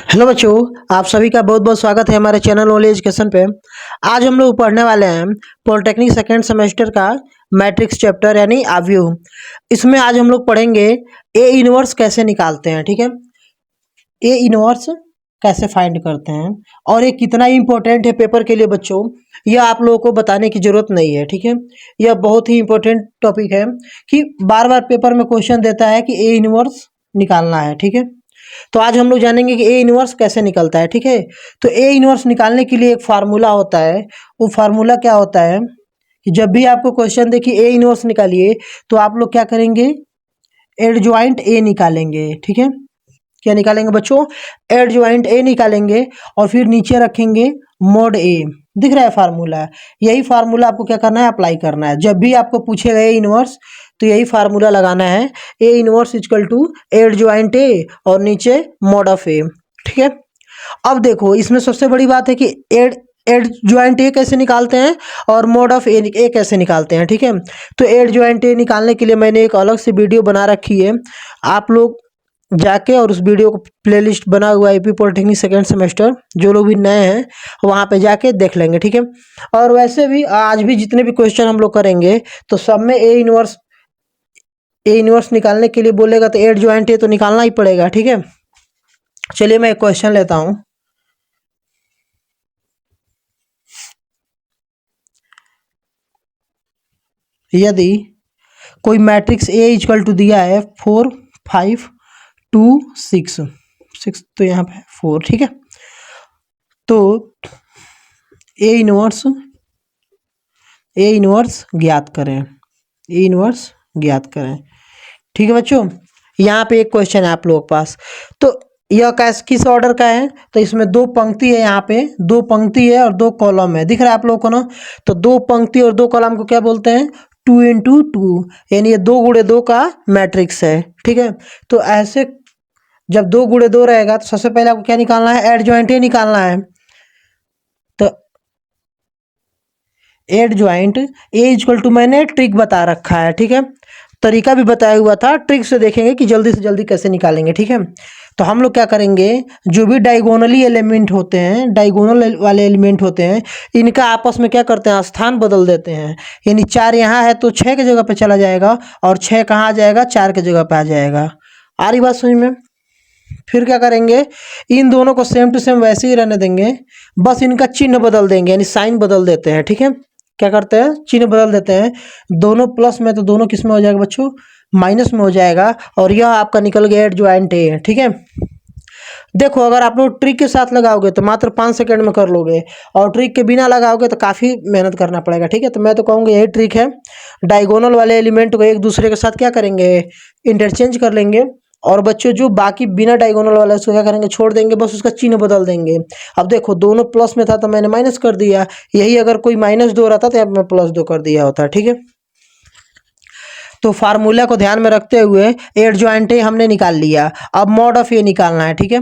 Hello बच्चों, आप सभी का बहुत बहुत स्वागत है हमारे चैनल ओनली एजुकेशन पे। आज हम लोग पढ़ने वाले हैं पॉलिटेक्निक सेकेंड सेमेस्टर का मैट्रिक्स चैप्टर यानी आव्यूह। इसमें आज हम लोग पढ़ेंगे ए इनवर्स कैसे निकालते हैं। ठीक है, ए इनवर्स कैसे फाइंड करते हैं और ये कितना इम्पोर्टेंट है पेपर के लिए बच्चों, यह आप लोगों को बताने की जरूरत नहीं है। ठीक है, यह बहुत ही इम्पोर्टेंट टॉपिक है कि बार बार पेपर में क्वेश्चन देता है कि ए इनवर्स निकालना है। ठीक है, तो आज हम लोग जानेंगे कि ए इनवर्स कैसे निकलता है। ठीक है, तो ए इनवर्स निकालने के लिए एक फार्मूला होता है। वो फार्मूला क्या होता है कि जब भी आपको क्वेश्चन दे कि ए इनवर्स निकालिए, तो आप लोग क्या करेंगे, एडजॉइंट ए निकालेंगे। ठीक है, क्या निकालेंगे बच्चों, एडजॉइंट ए निकालेंगे और फिर नीचे रखेंगे मोड ए। दिख रहा है फार्मूला, यही फार्मूला आपको क्या करना है, अप्लाई करना है। जब भी आपको पूछेगा ए इनवर्स तो यही फार्मूला लगाना है, A inverse equal to adjoint A और नीचे मोड ऑफ ए। ठीक है, अब देखो इसमें सबसे बड़ी बात है कि एडजॉइंट ए कैसे निकालते हैं और मोड ऑफ ए कैसे निकालते हैं। ठीक है, तो एडजॉइंट ए निकालने के लिए मैंने एक अलग से वीडियो बना रखी है, आप लोग जाके और उस वीडियो को प्लेलिस्ट बना हुआ है एपी पॉलिटेक्निक सेकेंड सेमेस्टर, जो लोग भी नए हैं वहाँ पे जाके देख लेंगे। ठीक है, और वैसे भी आज भी जितने भी क्वेश्चन हम लोग करेंगे तो सब में ए इनवर्स निकालने के लिए बोलेगा तो एडजॉइंट ए तो निकालना ही पड़ेगा। ठीक है, चलिए मैं एक क्वेश्चन लेता हूँ। यदि कोई मैट्रिक्स ए इक्वल टू दिया है 4 5 2 6 6, तो यहाँ पे 4। ठीक है, तो ए इनवर्स ज्ञात करें, ए इनवर्स ज्ञात करें। ठीक है बच्चों, यहाँ पे एक क्वेश्चन है आप लोगों के पास, तो यह किस ऑर्डर का है, तो इसमें दो पंक्ति है, यहाँ पे दो पंक्ति है और दो कॉलम है, दिख रहा है आप लोगों को ना। तो दो पंक्ति और दो कॉलम को क्या बोलते हैं, 2 into 2, यानी ये 2 × 2 का मैट्रिक्स है। ठीक है, तो ऐसे जब 2 × 2 रहेगा तो सबसे पहले आपको क्या निकालना है, एडजॉइंट ए निकालना है। तो एडजॉइंट ए इक्वल टू, मैंने ट्रिक बता रखा है। ठीक है, तरीका भी बताया हुआ था, ट्रिक से देखेंगे कि जल्दी से जल्दी कैसे निकालेंगे। ठीक है, तो हम लोग क्या करेंगे, जो भी डायगोनली एलिमेंट होते हैं, डायगोनल वाले एलिमेंट होते हैं, इनका आपस में क्या करते हैं, स्थान बदल देते हैं। यानी 4 यहाँ है तो 6 के जगह पे चला जाएगा और 6 कहाँ आ जाएगा, 4 के जगह पे आ जाएगा। आ रही बात समझ में। फिर क्या करेंगे, इन दोनों को सेम टू सेम वैसे ही रहने देंगे, बस इनका चिन्ह बदल देंगे, यानी साइन बदल देते हैं। ठीक है, क्या करते हैं, चिन्ह बदल देते हैं। दोनों प्लस में तो दोनों किस में हो जाएगा बच्चों, माइनस में हो जाएगा, और यह आपका निकल गया एडजॉइंट ए। ठीक है, देखो अगर आप लोग ट्रिक के साथ लगाओगे तो मात्र 5 सेकंड में कर लोगे, और ट्रिक के बिना लगाओगे तो काफ़ी मेहनत करना पड़ेगा। ठीक है, तो मैं तो कहूँगा यही ट्रिक है, डायगोनल वाले एलिमेंट को एक दूसरे के साथ क्या करेंगे, इंटरचेंज कर लेंगे, और बच्चों जो बाकी बिना डायगोनल वाला उसको क्या करेंगे, छोड़ देंगे, बस उसका चिन्ह बदल देंगे। अब देखो दोनों प्लस में था तो मैंने माइनस कर दिया, यही अगर कोई -2 रहता तो यहाँ पे मैं +2 कर दिया होता। ठीक है, तो फार्मूला को ध्यान में रखते हुए एडजॉइंट ए हमने निकाल लिया, अब मोड ऑफ ए निकालना है। ठीक है,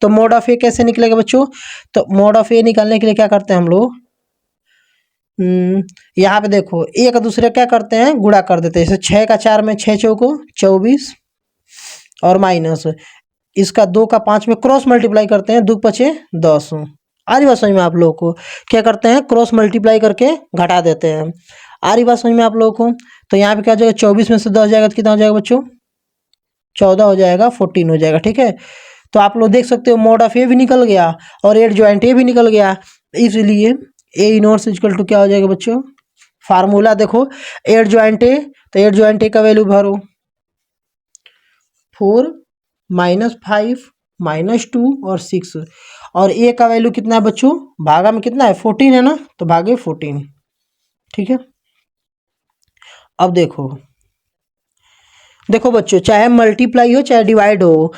तो मोड ऑफ ए कैसे निकलेगा बच्चों, तो मोड ऑफ ए निकालने के लिए क्या करते हैं हम लोग, यहाँ पे देखो एक दूसरे क्या करते हैं, गुणा कर देते हैं। जैसे 6 का 4 में 6 चौको 24 और माइनस इसका 2 का 5 में क्रॉस मल्टीप्लाई करते हैं, 2 पचे 10। आ रही बात समझ में आप लोगों को, क्या करते हैं, क्रॉस मल्टीप्लाई करके घटा देते हैं। आ रही बात समझ में आप लोगों को, तो यहाँ पे क्या हो जाएगा, 24 में से 10 जाएगा तो कितना हो जाएगा बच्चों, 14 हो जाएगा, 14 हो जाएगा। ठीक है, तो आप लोग देख सकते हो मोड ऑफ ए भी निकल गया और एडजॉइंट ए भी निकल गया, इसलिए ए इनवर्स इक्वल टू क्या हो जाएगा बच्चों, फार्मूला देखो एडजॉइंट ए, तो एडजॉइंट ए का वैल्यू भरो 4 -5 -2 और 6, और ए का वैल्यू कितना है बच्चों, भागा में कितना है, 14 है ना, तो भागे 14। ठीक है, अब देखो देखो बच्चों, चाहे मल्टीप्लाई हो चाहे डिवाइड हो,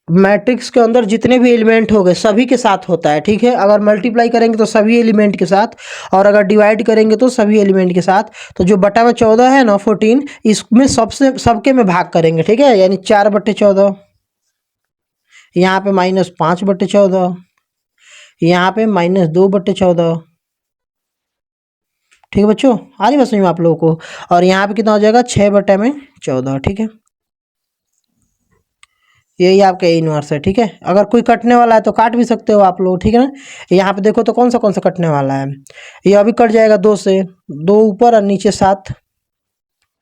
मैट्रिक्स के अंदर जितने भी एलिमेंट हो गए सभी के साथ होता है। ठीक है, अगर मल्टीप्लाई करेंगे तो सभी एलिमेंट के साथ, और अगर डिवाइड करेंगे तो सभी एलिमेंट के साथ। तो जो बटा में 14 है ना 14, इसमें सबके में भाग करेंगे। ठीक है, यानी 4/14, यहाँ पे -5/14, यहाँ पे -2/14। ठीक है बच्चों, आ रही बात समझ में आप लोगों को, और यहाँ पे कितना हो जाएगा, 6/14। ठीक है, यही आपका ए इनवर्स है। ठीक है, अगर कोई कटने वाला है तो काट भी सकते हो आप लोग। ठीक है ना, यहाँ पे देखो तो कौन सा कटने वाला है, ये अभी कट जाएगा 2 से, 2 ऊपर और नीचे 7,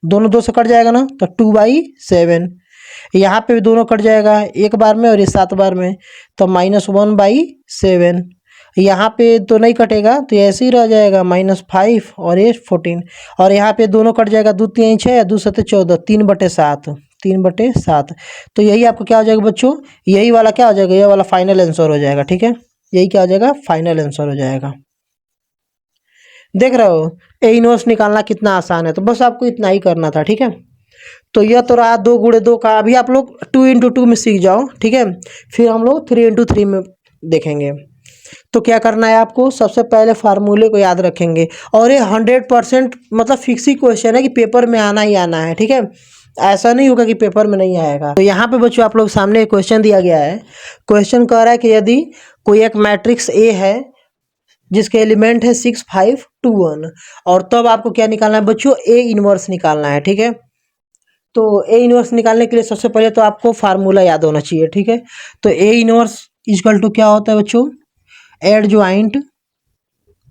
दोनों 2 से कट जाएगा ना, तो 2/7। यहाँ पे भी दोनों कट जाएगा एक बार में और ये 7 बार में, तो -1/7। यहाँ पे तो नहीं कटेगा तो ये ऐसे ही रह जाएगा -5 और ये 14। और यहाँ पे दोनों कट जाएगा, 2 3 6 2 7 14, 3/7, 3/7। तो यही आपको क्या हो जाएगा बच्चों, यही वाला क्या हो जाएगा, ये वाला फाइनल आंसर हो जाएगा। ठीक है, यही क्या हो जाएगा, फाइनल आंसर हो जाएगा। देख रहे हो, ए इनवर्स निकालना कितना आसान है, तो बस आपको इतना ही करना था। ठीक है, तो यह तो रहा 2 × 2 का। अभी आप लोग 2 × 2 में सीख जाओ। ठीक है, फिर हम लोग 3 × 3 में देखेंगे। तो क्या करना है आपको, सबसे पहले फार्मूले को याद रखेंगे, और ये 100% मतलब फिक्स ही क्वेश्चन है कि पेपर में आना ही आना है। ठीक है, ऐसा नहीं होगा कि पेपर में नहीं आएगा। तो यहाँ पे बच्चों आप लोग सामने एक क्वेश्चन दिया गया है। क्वेश्चन कह रहा है कि यदि कोई एक मैट्रिक्स ए है जिसके एलिमेंट है 6 5 2 1, और तब आपको क्या निकालना है बच्चों, ए इनवर्स निकालना है। ठीक है, तो ए इनवर्स निकालने के लिए सबसे पहले तो आपको फार्मूला याद होना चाहिए। ठीक है, तो ए इनवर्स इक्वल टू क्या होता है बच्चों, एडजॉइंट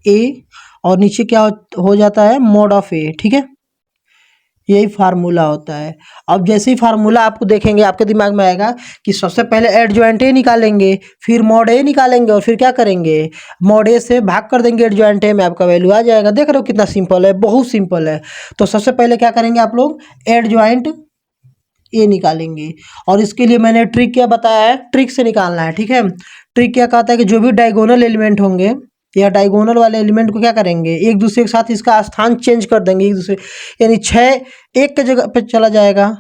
ए, और नीचे क्या हो जाता है, मॉड ऑफ ए। ठीक है, यही फार्मूला होता है। अब जैसे ही फार्मूला आपको देखेंगे आपके दिमाग में आएगा कि सबसे पहले एडजॉइंट ए निकालेंगे, फिर मॉड ए निकालेंगे, और फिर क्या करेंगे, मॉड ए से भाग कर देंगे एडजॉइंट ए में, आपका वैल्यू आ जाएगा। देख रहे हो कितना सिंपल है, बहुत सिंपल है। तो सबसे पहले क्या करेंगे आप लोग, एडजॉइंट ए निकालेंगे, और इसके लिए मैंने ट्रिक क्या बताया है, ट्रिक से निकालना है। ठीक है, ट्रिक क्या कहता है कि जो भी डायगोनल एलिमेंट होंगे या डायगोनल वाले एलिमेंट को क्या करेंगे, एक दूसरे के साथ इसका स्थान चेंज कर देंगे एक दूसरे, यानी 6 एक के जगह पे चला जाएगा,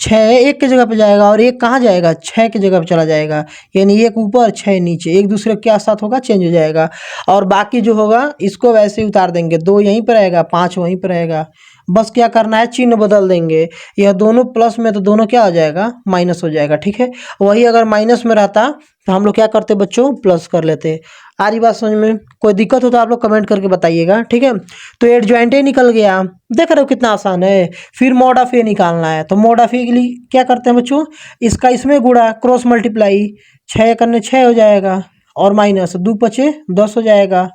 6 एक के जगह पे जाएगा, और एक कहाँ जाएगा, 6 की जगह पे चला जाएगा, यानी एक ऊपर 6 नीचे, एक दूसरे के साथ होगा, चेंज हो जाएगा। और बाकी जो होगा इसको वैसे ही उतार देंगे, 2 यहीं पर रहेगा, 5 वहीं पर रहेगा। बस क्या करना है, चिन्ह बदल देंगे, यह दोनों प्लस में तो दोनों क्या हो जाएगा, माइनस हो जाएगा। ठीक है, वही अगर माइनस में रहता तो हम लोग क्या करते बच्चों, प्लस कर लेते। आ रही बात समझ में, कोई दिक्कत हो तो आप लोग कमेंट करके बताइएगा। ठीक है, तो एडजॉइंट ए निकल गया, देख रहे हो कितना आसान है। फिर मॉड ऑफ ए निकालना है, तो मॉड ऑफ ए के लिए क्या करते हैं बच्चों, इसका इसमें गुणा, क्रॉस मल्टीप्लाई, 6 करने 6 हो जाएगा, और माइनस 2 5 10 हो जाएगा।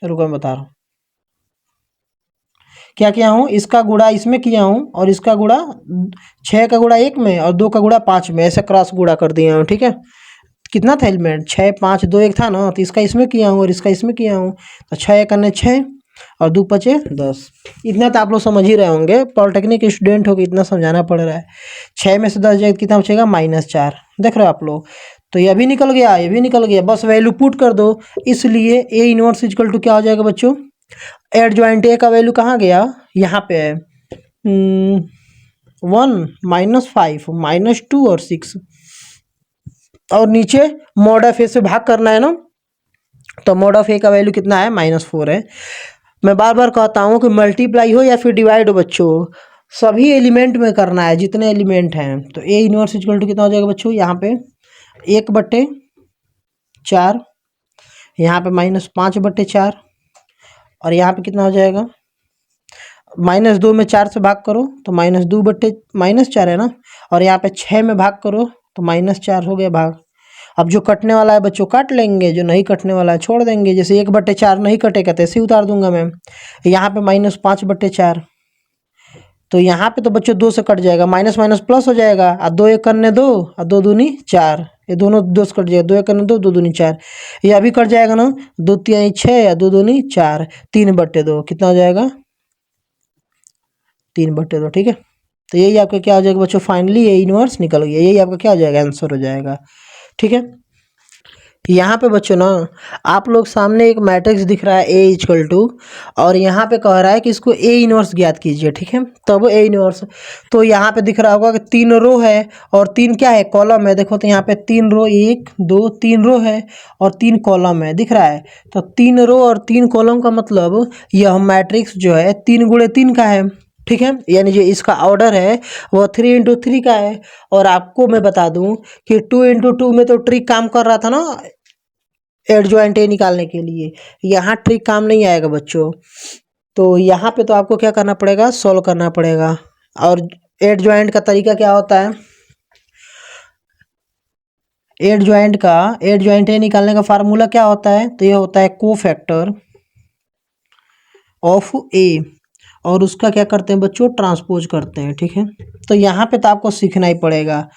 रुको मैं बता रहा हूँ क्या किया हूँ, इसका गुणा इसमें किया हूँ, और इसका गुणा 6 का गुणा 1 में और 2 का गुणा 5 में, ऐसे क्रॉस गुणा कर दिया हूँ। ठीक है, कितना था एलिमेंट, 6 5 2 1 था ना, तो इसका इसमें किया हूँ और इसका इसमें किया हूँ, तो 6 करने 6 और 2 5 10। इतना तो आप लोग समझ ही रहे होंगे, पॉलिटेक्निक स्टूडेंट हो, इतना समझाना पड़ रहा है। 6 में से 10 जाए कितना बचेगा, -4। देख रहे हो आप लोग, तो ये भी निकल गया, ये भी निकल गया, बस वैल्यू पुट कर दो। इसलिए ए इनवर्स इक्वल टू क्या हो जाएगा बच्चों, एडजॉइंट ए का वैल्यू कहाँ गया, यहाँ पे है 1 -5 -2 और 6, और नीचे मॉड ऑफ ए से भाग करना है ना, तो मॉड ऑफ ए का वैल्यू कितना है, -4 है। मैं बार बार कहता हूँ कि मल्टीप्लाई हो या फिर डिवाइड हो बच्चों, सभी एलिमेंट में करना है, जितने एलिमेंट हैं। तो ए इनवर्स इक्वल टू कितना हो जाएगा बच्चों, यहाँ पे 1/4, यहाँ पे -5/4, और यहाँ पे कितना हो जाएगा, -2 में 4 से भाग करो तो -4 है ना, और यहाँ पे 6 में भाग करो तो -4 हो गया भाग। अब जो कटने वाला है बच्चों काट लेंगे, जो नहीं कटने वाला है छोड़ देंगे। जैसे 1/4 नहीं कटेगा तो ऐसे ही उतार दूंगा मैं। यहाँ पे -5/4, तो यहाँ पे तो बच्चों 2 से कट जाएगा, माइनस माइनस प्लस हो जाएगा, और 2 1 करने 2 और 2 दूनी 4, ये दोनों 2 से कट जाएगा, 2 1 करने 2 2 दूनी 4, ये अभी कट जाएगा ना, 2 3 6 या 2 दूनी 4, 3/2 कितना हो जाएगा, 3/2। ठीक है, तो यही आपका क्या हो जाएगा बच्चों, फाइनली ये इनवर्स निकल गया, यही आपका क्या हो जाएगा, आंसर हो जाएगा। ठीक है, यहाँ पे बच्चों ना आप लोग सामने एक मैट्रिक्स दिख रहा है ए इक्वल टू, और यहाँ पे कह रहा है कि इसको ए इनवर्स ज्ञात कीजिए। ठीक है, तब ए इनवर्स, तो यहाँ पे दिख रहा होगा कि 3 रो है और 3 क्या है, कॉलम है। देखो तो यहाँ पे 3 रो, 1 2 3 रो है और 3 कॉलम है, दिख रहा है। तो 3 रो और 3 कॉलम का मतलब यह मैट्रिक्स जो है 3 × 3 का है। ठीक है, यानी जो इसका ऑर्डर है वो 3 × 3 का है। और आपको मैं बता दूं कि 2 × 2 में तो ट्रिक काम कर रहा था ना, एडजॉइंट ए निकालने के लिए। यहाँ ट्रिक काम नहीं आएगा बच्चों, तो यहाँ पे तो आपको क्या करना पड़ेगा, सॉल्व करना पड़ेगा। और एड ज्वाइंट का तरीका क्या होता है? एड ज्वाइंट ए निकालने का फार्मूला क्या होता है? तो ये होता है कोफैक्टर ऑफ ए, और उसका क्या करते हैं बच्चों? ट्रांसपोज करते हैं। ठीक है, तो यहाँ पे तो आपको सीखना ही पड़ेगा।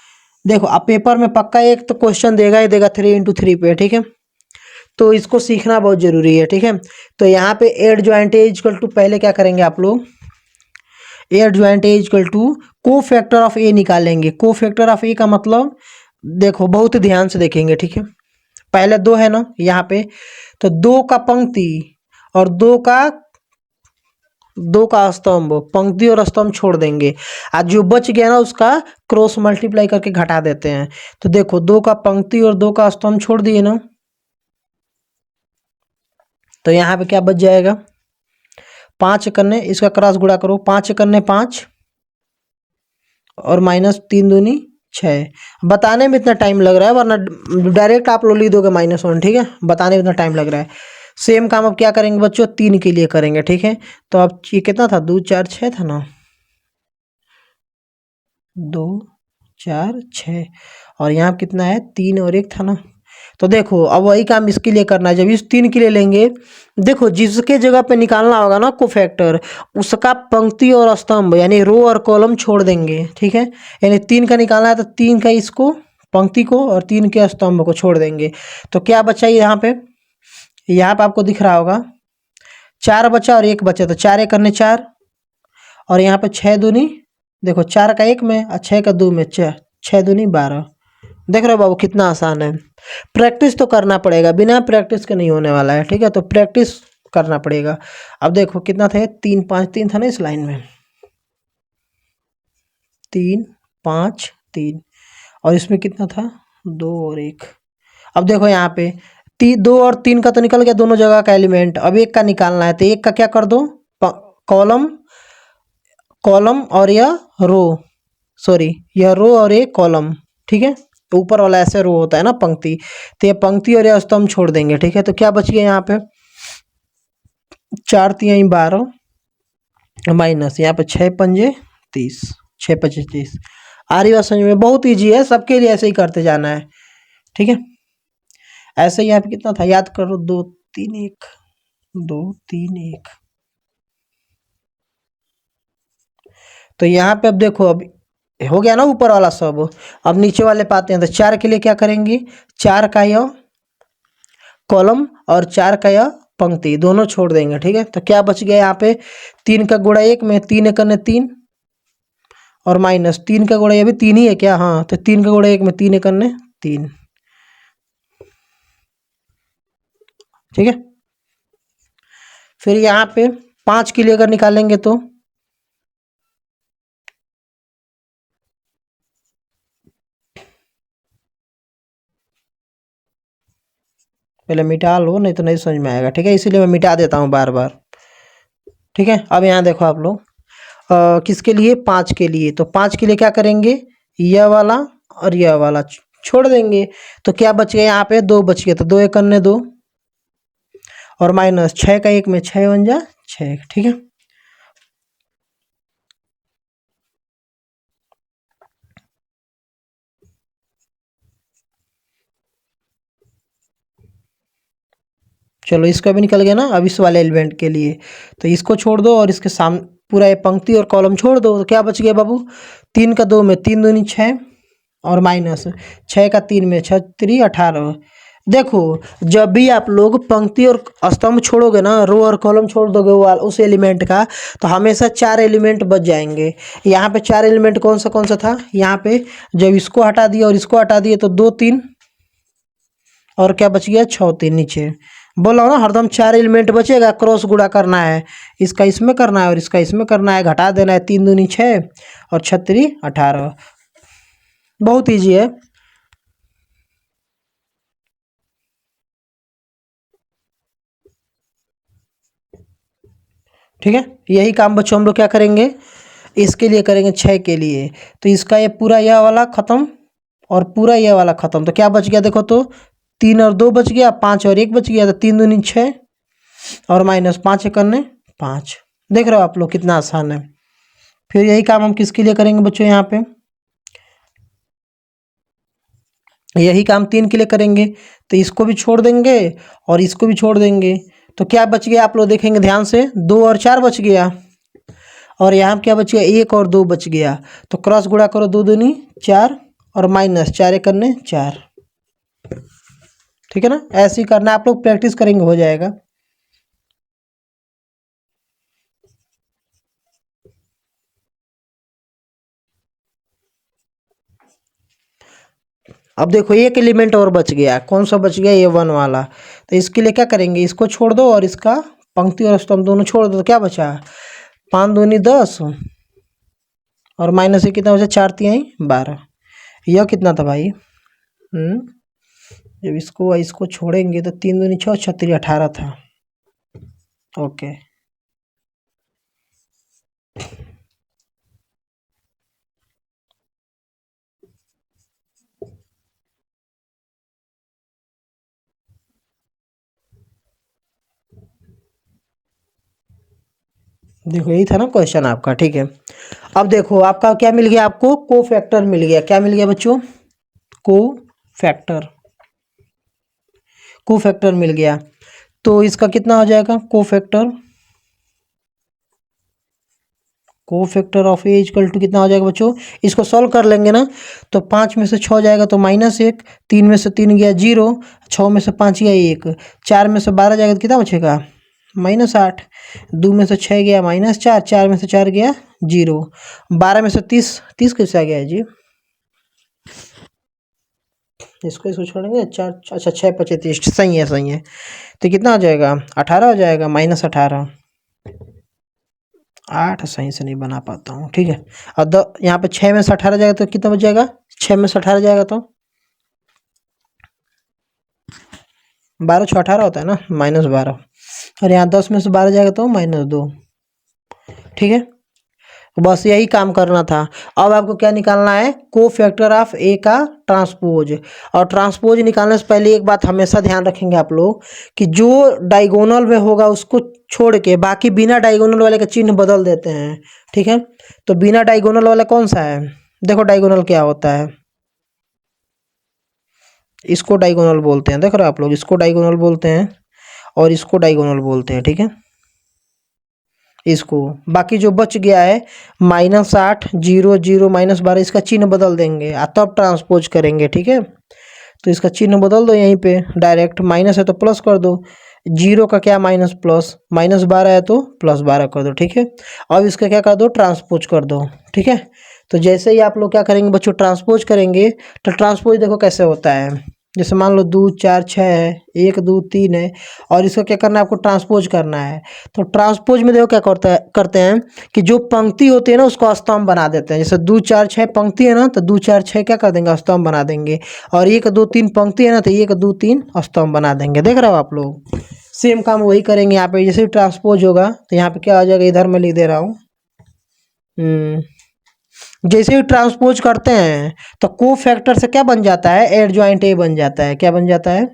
देखो अब पेपर में पक्का एक तो क्वेश्चन देगा ही देगा 3x3 पे। ठीक है, तो इसको सीखना बहुत जरूरी है। ठीक है, तो यहाँ पे adjoint A equal to, पहले क्या करेंगे आप लोग? Adjoint A equal to cofactor of A निकालेंगे। को फैक्टर ऑफ ए का मतलब देखो बहुत ध्यान से देखेंगे। ठीक है, पहले दो है ना यहाँ पे, तो दो का पंक्ति और दो का स्तंभ, पंक्ति और स्तंभ छोड़ देंगे, आज जो बच गया ना उसका क्रॉस मल्टीप्लाई करके घटा देते हैं। तो देखो दो का पंक्ति और दो का स्तंभ छोड़ दिए ना, तो यहाँ पे क्या बच जाएगा? 5 करने इसका क्रॉस गुणा करो, 5 करने 5 और माइनस 3 दूनी 6। बताने में इतना टाइम लग रहा है, वरना डायरेक्ट आप लोग लिख दोगे -1। ठीक है, बताने में इतना टाइम लग रहा है। सेम काम अब क्या करेंगे बच्चों? 3 के लिए करेंगे। ठीक है, तो अब ये कितना था? 2 4 6 था ना, 2 4 6, और यहाँ कितना है? 3 और 1 था ना। तो देखो अब वही काम इसके लिए करना है। जब इस 3 के लिए लेंगे, देखो जिसके जगह पे निकालना होगा ना कोफैक्टर, उसका पंक्ति और स्तंभ यानी रो और कॉलम छोड़ देंगे। ठीक है, यानी 3 का निकालना है तो 3 का इसको पंक्ति को और 3 के स्तंभ को छोड़ देंगे। तो क्या बचा यहाँ पे? यहाँ पे आपको दिख रहा होगा 4 बचा और 1 बचा, तो 4 1 करने 4, और यहाँ पे 6 दूनी, देखो 4 का 1 में और 6 का 2 में, 6 दूनी 12। देख रहे हो बाबू कितना आसान है। प्रैक्टिस तो करना पड़ेगा, बिना प्रैक्टिस के नहीं होने वाला है। ठीक है, तो प्रैक्टिस करना पड़ेगा। अब देखो कितना था? 3 5 3 था ना इस लाइन में, 3 5 3, और इसमें कितना था? 2 और 1। अब देखो यहाँ पे 2 और 3 का तो निकल गया दोनों जगह का एलिमेंट, अब 1 का निकालना है, तो 1 का क्या कर दो? कॉलम कॉलम और यह रो, सॉरी यह रो और एक कॉलम। ठीक है, तो ऊपर वाला ऐसे रो होता है ना पंक्ति, तो ये पंक्ति और यह स्तंभ छोड़ देंगे। ठीक है, तो क्या बच गया यहाँ पे? 4 3 12 माइनस यहाँ पे 6 पंजे 30, 6 25 30। आ रही बात समझ में? बहुत ईजी है, सबके लिए ऐसे ही करते जाना है। ठीक है, ऐसे ही यहाँ पे कितना था? याद करो, 2 3 1, 2 3 1। तो यहाँ पे अब देखो, अब हो गया ना ऊपर वाला सब। अब नीचे वाले पाते हैं, तो 4 के लिए क्या करेंगे? 4 का यह कॉलम और 4 का यह पंक्ति दोनों छोड़ देंगे। ठीक है, तो क्या बच गया यहाँ पे? 3 का गुणा 1 में, 3 1 करने 3, और माइनस 3 का गुणा, ये भी 3 ही है क्या? हाँ, तो 3 का गुणा 1 में, 3 1 करने 3। ठीक है, फिर यहाँ पे 5 के लिए अगर निकालेंगे तो पहले मिटा लो, नहीं तो नहीं समझ में आएगा। ठीक है, इसीलिए मैं मिटा देता हूँ बार बार। ठीक है, अब यहाँ देखो आप लोग किसके लिए? 5 के लिए। तो 5 के लिए क्या करेंगे? यह वाला और यह वाला छोड़ देंगे। तो क्या बच गया यहाँ पे? 2 बच गया, तो 2 1 करने 2, और माइनस 6 का 1 में, 6 1 जा 6। ठीक है, चलो इसका भी निकल गया ना। अब इस वाले एलिमेंट के लिए तो इसको छोड़ दो, और इसके सामने पूरा ये पंक्ति और कॉलम छोड़ दो, तो क्या बच गया बाबू? 3 का 2 में, 3 दूनी 6, और माइनस 6 का 3 में, 6 3 18। देखो जब भी आप लोग पंक्ति और स्तंभ छोड़ोगे ना, रो और कॉलम छोड़ दोगे वो उस एलिमेंट का, तो हमेशा 4 एलिमेंट बच जाएंगे। यहाँ पे 4 एलिमेंट कौन सा था? यहाँ पे जब इसको हटा दिया और इसको हटा दिए तो 2 3, और क्या बच गया? 6 3 नीचे। बोला ना हरदम 4 एलिमेंट बचेगा, क्रॉस गुणा करना है, इसका इसमें करना है और इसका इसमें करना है, घटा देना है। 3 दूनी 6 और 6 3 18। बहुत ईजी है। ठीक है, यही काम बच्चों हम लोग क्या करेंगे? इसके लिए करेंगे 6 के लिए। तो इसका ये पूरा यह वाला खत्म और पूरा यह वाला खत्म, तो क्या बच गया? देखो तो 3 और 2 बच गया, 5 और 1 बच गया, तो 3 दूनी 6, और माइनस 5 1 करने 5। देख रहे हो आप लोग कितना आसान है। फिर यही काम हम किसके लिए करेंगे बच्चों, यहाँ पे यही काम 3 के लिए करेंगे, तो इसको भी छोड़ देंगे और इसको भी छोड़ देंगे। तो क्या बच गया आप लोग देखेंगे ध्यान से, 2 और 4 बच गया, और यहाँ क्या बच गया, 1 और 2 बच गया। तो क्रॉस गुणा करो, 2 दूनी 4 और माइनस 4 एक करने 4। ठीक है ना, ऐसे ही करना, आप लोग प्रैक्टिस करेंगे हो जाएगा। अब देखो एक एलिमेंट और बच गया, कौन सा बच गया, ये 1 वाला। तो इसके लिए क्या करेंगे, इसको छोड़ दो और इसका पंक्ति और स्तंभ दोनों छोड़ दो, तो क्या बचा, 5 दूनी 10 और माइनस ये कितना बचा, 4 तिहाई 12। यह कितना था भाई, जब इसको इसको छोड़ेंगे तो 3 दूनी 6 36 18 था। ओके, देखो यही था ना क्वेश्चन आपका। ठीक है, अब देखो आपका क्या मिल गया, आपको को फैक्टर मिल गया। क्या मिल गया बच्चों, को फैक्टर, को फैक्टर मिल गया। तो इसका कितना हो जाएगा, cofactor, cofactor of A equal to कितना हो जाएगा बच्चों, इसको सॉल्व कर लेंगे ना, तो 5 में से 6 जाएगा तो -1, 3 में से 3 गया 0, 6 में से 5 गया 1, 4 में से 12 जाएगा तो कितना बचेगा, -8, 2 में से 6 गया -4, 4 में से 4 गया 0, 12 में से 30, 30 कैसे आ गया है जी, इसको इसको छोड़ेंगे 4, अच्छा 6 5 30, सही है सही है। तो कितना हो जाएगा, 18 हो जाएगा, -18, 8 सही से नहीं बना पाता हूँ। ठीक है, और यहाँ पे 6 में से 18 जाएगा तो कितना बच जाएगा, 6 में से 18 जाएगा तो 12 6 18 होता है ना, -12, और यहाँ 10 में से 12 जाएगा तो -2। ठीक है, तो बस यही काम करना था। अब आपको क्या निकालना है, को फैक्टर ऑफ ए का ट्रांसपोज। और ट्रांसपोज निकालने से पहले एक बात हमेशा ध्यान रखेंगे आप लोग, कि जो डायगोनल में होगा उसको छोड़ के बाकी बिना डायगोनल वाले का चिन्ह बदल देते हैं। ठीक है, तो बिना डायगोनल वाला कौन सा है, देखो डायगोनल क्या होता है, इसको डायगोनल बोलते हैं, देख रहे हो आप लोग, इसको डायगोनल बोलते हैं और इसको डायगोनल बोलते हैं। ठीक है, इसको, बाकी जो बच गया है -8 0 0 -12, इसका चिन्ह बदल देंगे तब ट्रांसपोज करेंगे। ठीक है, तो इसका चिन्ह बदल दो यहीं पे डायरेक्ट, माइनस है तो प्लस कर दो, 0 का क्या माइनस प्लस, -12 है तो +12 कर दो। ठीक है, अब इसका क्या कर दो, ट्रांसपोज कर दो। ठीक है, तो जैसे ही आप लोग क्या करेंगे बच्चों, ट्रांसपोज करेंगे, तो ट्रांसपोज देखो कैसे होता है, जैसे मान लो 2 4 6 है, 1 2 3 है, और इसको क्या करना है, आपको ट्रांसपोज करना है। तो ट्रांसपोज में देखो क्या करते हैं कि जो पंक्ति होती है ना उसको स्तंभ बना देते हैं। जैसे 2 4 6 पंक्ति है ना, तो 2 4 6 क्या कर देंगे, स्तंभ बना देंगे, और 1 2 3 पंक्ति है ना, तो 1 2 3 स्तंभ बना देंगे। देख रहे हो आप लोग, सेम काम वही करेंगे यहाँ पे। जैसे ट्रांसपोज होगा तो यहाँ पे क्या आ जाएगा, इधर मैं लिख दे रहा हूँ, जैसे ही ट्रांसपोज करते हैं तो को फैक्टर से क्या बन जाता है, एडजॉइंट ए बन जाता है। क्या बन जाता है,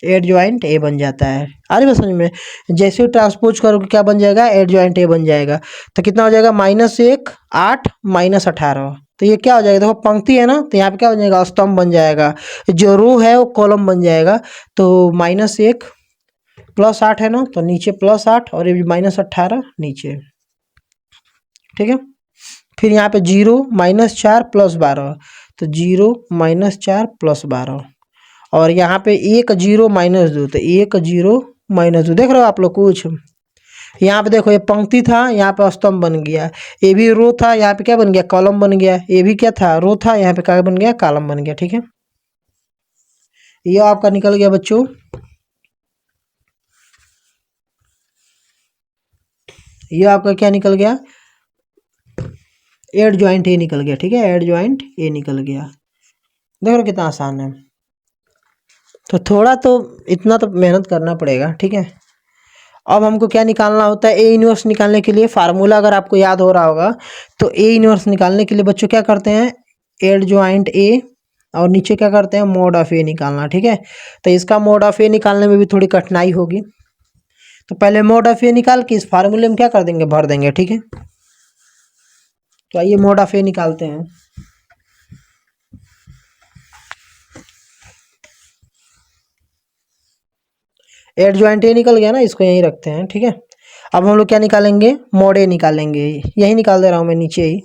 एडजॉइंट ए बन जाता है। आ रही बात समझ में, जैसे ही ट्रांसपोज करोगे क्या बन जाएगा, एडजॉइंट ए बन जाएगा। तो कितना हो जाएगा, -1 8 -18, तो ये क्या हो जाएगा, देखो पंक्ति है ना, तो यहाँ पे क्या बन जाएगा, स्तंभ बन जाएगा, जो रो है वो कॉलम बन जाएगा। तो -1 +8 है ना, तो नीचे +8 और ये भी -18 नीचे। ठीक है, फिर यहाँ पे 0 -4 +12, तो 0 -4 +12, और यहाँ पे 1 0 -2, तो 1 0 -2। देख रहे हो आप लोग कुछ, यहाँ पे देखो ये पंक्ति था, यहाँ पे स्तंभ बन गया, ये भी रो था, यहाँ पे क्या बन गया, कॉलम बन गया, ये भी क्या था, रो था, यहाँ पे क्या बन गया, कॉलम बन गया। ठीक है, ये आपका निकल गया बच्चों, ये आपका क्या निकल गया, एड ज्वाइंट ए निकल गया। ठीक है, एड ज्वाइंट ए निकल गया। देख लो कितना आसान है, तो थोड़ा तो इतना तो मेहनत करना पड़ेगा। ठीक है, अब हमको क्या निकालना होता है, ए इनवर्स निकालने के लिए फार्मूला अगर आपको याद हो रहा होगा, तो ए इनवर्स निकालने के लिए बच्चों क्या करते हैं, एड ज्वाइंट ए, और नीचे क्या करते हैं, मोड ऑफ ए निकालना। ठीक है, तो इसका मोड ऑफ ए निकालने में भी थोड़ी कठिनाई होगी, तो पहले मोड ऑफ ए निकाल के इस फार्मूले में क्या कर देंगे, भर देंगे। ठीक है, तो आइए मॉड ऑफ ए निकालते हैं। एड ज्वाइंट ए निकल गया ना, इसको यहीं रखते हैं, ठीक है। अब हम लोग क्या निकालेंगे, मॉड ए निकालेंगे। यही निकाल दे रहा हूँ मैं नीचे ही।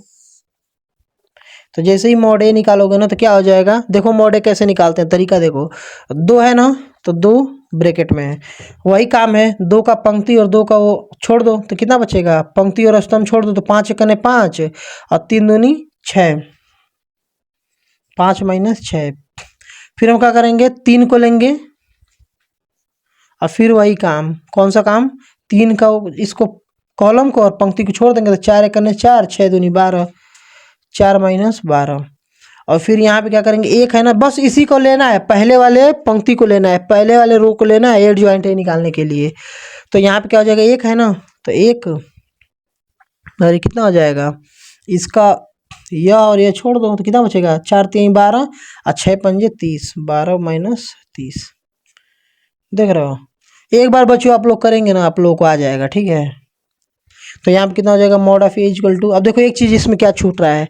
तो जैसे ही मॉड ए निकालोगे ना तो क्या हो जाएगा, देखो मॉड ए कैसे निकालते हैं, तरीका देखो। 2 है ना, तो 2 ब्रैकेट में है, वही काम है। 2 का पंक्ति और 2 का वो छोड़ दो तो कितना बचेगा, पंक्ति और स्तंभ छोड़ दो तो 5 एकने 5 और 3 दूनी 6, 5 माइनस 6। फिर हम क्या करेंगे, 3 को लेंगे और फिर वही काम, कौन सा काम, 3 का इसको कॉलम को और पंक्ति को छोड़ देंगे तो 4 एकने 4, 6 दूनी 12, 4 माइनस 12। और फिर यहाँ पे क्या करेंगे, 1 है ना, बस इसी को लेना है, पहले वाले पंक्ति को लेना है, पहले वाले रो को लेना है एड ज्वाइंट ए निकालने के लिए। तो यहाँ पे क्या हो जाएगा, 1 है ना, तो 1 और कितना हो जाएगा इसका, यह और यह छोड़ दो तो कितना बचेगा, 4 3 12 और 6 पंजे 30, 12 माइनस 30। देख रहे हो, एक बार बच्चों आप लोग करेंगे ना, आप लोगों को आ जाएगा, ठीक है। तो यहाँ पे कितना हो जाएगा, mod of A equal to, अब देखो एक चीज़ इसमें क्या छूट रहा है,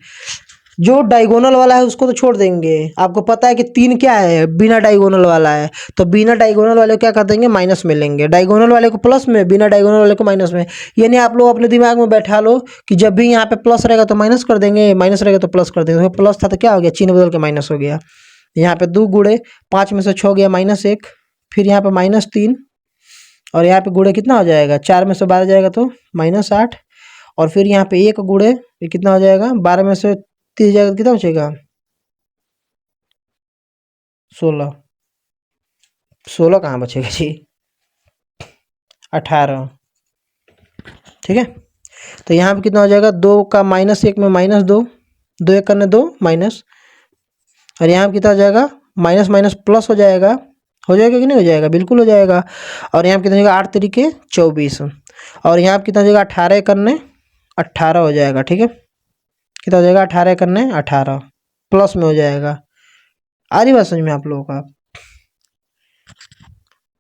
जो डायगोनल वाला है उसको तो छोड़ देंगे। आपको पता है कि 3 क्या है, बिना डायगोनल वाला है, तो बिना डायगोनल वाले को क्या कर देंगे, माइनस में लेंगे, डायगोनल वाले को प्लस में, बिना डायगोनल वाले को माइनस में। यानी आप लोग अपने दिमाग में बैठा लो कि जब भी यहाँ पे प्लस रहेगा तो माइनस कर देंगे, माइनस रहेगा तो प्लस कर देंगे। तो प्लस था तो क्या हो गया, चिन्ह बदल के माइनस हो गया। यहाँ पे 2 गुड़े 5 में से 6 गया -1, फिर यहाँ पे -3 और यहाँ पे गुड़े कितना हो जाएगा, 4 में से 12 जाएगा तो -8 और फिर यहाँ पे 1 गुड़े ये कितना हो जाएगा, 12 में से 30 जाएगा तो कितना बचेगा, 16। 16 कहाँ बचेगा जी, 18, ठीक है। तो यहाँ पे कितना हो जाएगा, 2 का -1 में -2, 2 1 करने 2 माइनस, और यहाँ पे कितना हो जाएगा, माइनस माइनस प्लस हो जाएगा कि नहीं हो जाएगा, बिल्कुल हो जाएगा। और यहाँ पे कितना हो जाएगा, 8 तरीके 24 और यहाँ पे कितना हो जाएगा, 18 करने 18 हो जाएगा, ठीक है। कितना हो जाएगा, 18 करने 18 प्लस में हो जाएगा। आ रही बात समझ में आप लोगों का।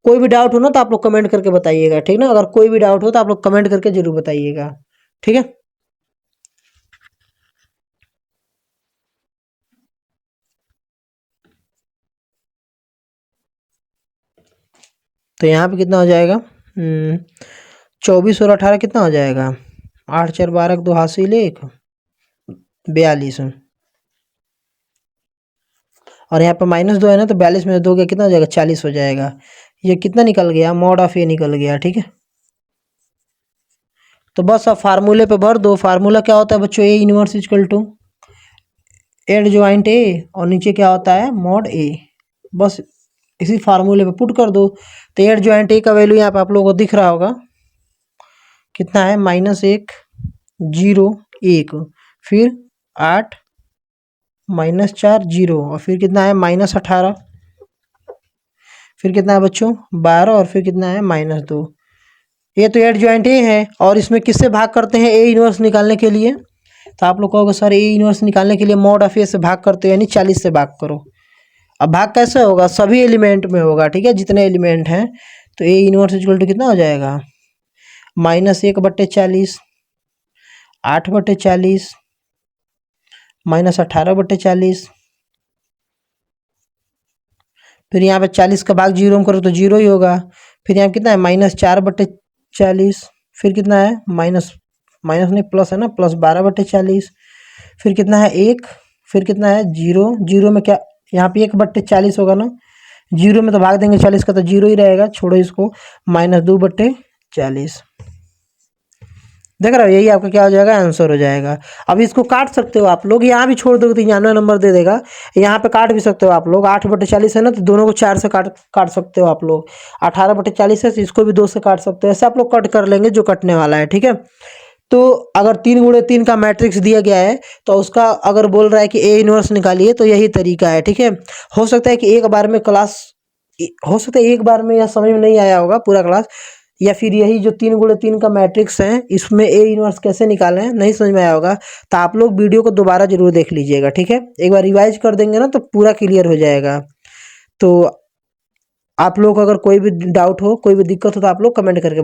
कोई भी डाउट हो ना तो आप लोग कमेंट करके बताइएगा, ठीक ना। अगर कोई भी डाउट हो तो आप लोग कमेंट करके जरूर बताइएगा, ठीक है। तो यहाँ पे कितना हो जाएगा, 24 और 18 कितना हो जाएगा, 8 4 12 2 हासिल 1 42 और यहाँ पे -2 है ना, तो 42 में 2 गया कितना हो जाएगा, 40 हो जाएगा। ये कितना निकल गया, मॉड ऑफ ए निकल गया, ठीक है। तो बस अब फार्मूले पे भर दो। फार्मूला क्या होता है बच्चों, A inverse equal to adjoint A और नीचे क्या होता है, मॉड ए। बस इसी फार्मूले पे पुट कर दो। तो एड ज्वाइंट ए का वैल्यू यहाँ पे आप लोगों को दिख रहा होगा, कितना है, -1 0 1, फिर 8 -4 0 और फिर कितना है, -18, फिर कितना है बच्चों, 12 और फिर कितना है, -2। ये तो एड ज्वाइंट ए है और इसमें किससे भाग करते हैं, ए इनवर्स निकालने के लिए। तो आप लोग कहोगे सर ए इनवर्स निकालने के लिए मॉड ऑफ ए से भाग करते हो, यानी 40 से भाग करो। अब भाग कैसे होगा, सभी एलिमेंट में होगा, ठीक है, जितने एलिमेंट हैं। तो ए इनवर्स इक्वल टू कितना हो जाएगा, -1/40, 8/40, -18/40, फिर यहाँ पे 40 का भाग 0 में करो तो 0 ही होगा। फिर यहाँ कितना है, -4/40, फिर कितना है, माइनस माइनस नहीं प्लस है ना, +12/40, फिर कितना है 1, फिर कितना है 0, 0 में क्या, यहाँ पे 1/40 होगा ना, 0 में तो भाग देंगे 40 का तो 0 ही रहेगा, छोड़ो इसको, -2/40। देख रहे हो, यही आपका क्या हो जाएगा, आंसर हो जाएगा। अब इसको काट सकते हो आप लोग, यहाँ भी छोड़ दोगे तो 99 नंबर दे देगा। यहाँ पे काट भी सकते हो आप लोग, 8/40 है ना, तो दोनों को 4 से काट सकते हो आप लोग। 18/40 है तो इसको भी 2 से काट सकते हो। ऐसे आप लोग कट कर लेंगे जो कटने वाला है, ठीक है। तो अगर 3 × 3 का मैट्रिक्स दिया गया है तो उसका अगर बोल रहा है कि ए इनवर्स निकालिए तो यही तरीका है, ठीक है। हो सकता है कि एक बार में क्लास, हो सकता है एक बार में यह समझ में नहीं आया होगा पूरा क्लास, या फिर यही जो 3 × 3 का मैट्रिक्स है इसमें ए इनवर्स कैसे निकालें नहीं समझ में आया होगा, तो आप लोग वीडियो को दोबारा जरूर देख लीजिएगा, ठीक है। एक बार रिवाइज कर देंगे ना तो पूरा क्लियर हो जाएगा। तो आप लोग अगर कोई भी डाउट हो, कोई भी दिक्कत हो तो आप लोग कमेंट करके